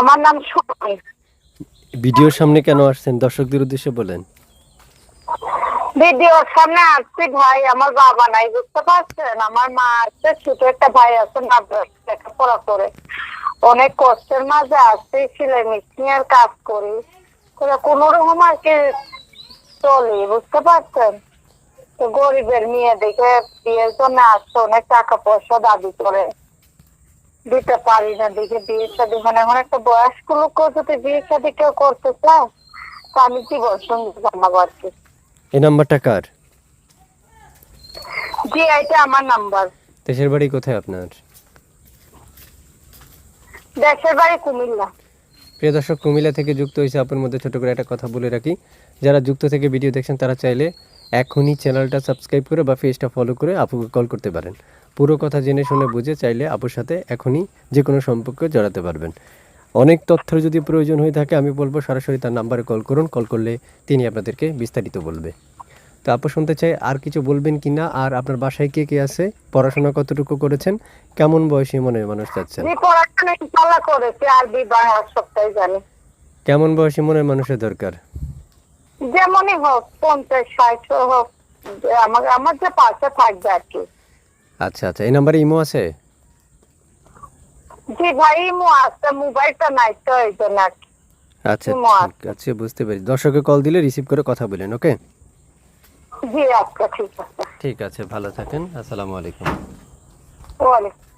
আমার নাম সুমি। ভিডিওর সামনে কেন আসছেন দর্শকদের উদ্দেশ্যে বলেন। ভিডিওর সামনে আসছি ভাই, আমার বাবা নাই, বুঝতে পারছেন? আমার মা আছে, ছোট একটা ভাই আছে, লেখাপড়া করে। অনেক কষ্টের মাঝে আসছি, সেলাই মেশিন এর কাজ করি, কোন রকম আর কি চলি, বুঝতে পারছেন? তো গরিবের মেয়ে দেখে বিয়ের জন্য আসছে, অনেক টাকা পয়সা দাবি করে, দিতে পারি না দেখে বিয়ে শাদী মানে এখন একটা বয়স্ক লোক যদি বিয়ে শাদী কেউ করতে চায়, তো আমি জীবন সঙ্গী জানাবো আর কি। এই নাম্বারটা কার? জি, এটা আমার নাম্বার। দেশের বাড়ি কোথায় আপনার? দেশের বাড়ি কুমিল্লা। প্রিয় দর্শক, কুমিল্লা থেকে যুক্ত হয়েছে আপুর মধ্যে ছোট করে একটা কথা বলে রাখি, যারা যুক্ত থেকে ভিডিও দেখছেন তারা চাইলে এখনই চ্যানেলটা সাবস্ক্রাইব করে বা পেজটা ফলো করে আপুকে কল করতে পারেন। পুরো কথা জেনে শুনে বুঝে চাইলে আপুর সাথে এখনই যে কোনো সম্পর্কে জড়াতে পারবেন। অনেক তথ্য যদি প্রয়োজন হয়ে থাকে আমি বলবো সরাসরি তার নাম্বারে কল করুন, কল করলে তিনি আপনাদেরকে বিস্তারিত বলবে। তো আপু শুনতে চাই আর কিছু বলবেন কি না, আর আপনার বাসায় কে কে আছে, পড়াশোনা কতটুকু করেছেন, কেমন বয়সী মনের মানুষ চাচ্ছেন? জি, পড়াশোনা ইনশাআল্লাহ করেছি, আরবি বাংলা সবটাই জানি। কেমন বয়সী মনের মানুষের দরকার? যেমনই হোক, 50-60 হোক, আমার যে পাশে থাকবে আর কি। আচ্ছা আচ্ছা, এই নাম্বারে ইমো আছে? জি ভাই, ইমো আছে, মোবাইলটা নাই তো এই জন্য আর কি। আচ্ছা ইমো ঠিক আছে। আছে, বুঝতে পেরেছি। দর্শকে কল দিলে রিসিভ করে কথা বলেন, ওকে? জি আচ্ছা, ঠিক আছে। ঠিক আছে, ভালো থাকেন। আসসালামু আলাইকুম। ওয়ালাইকুম।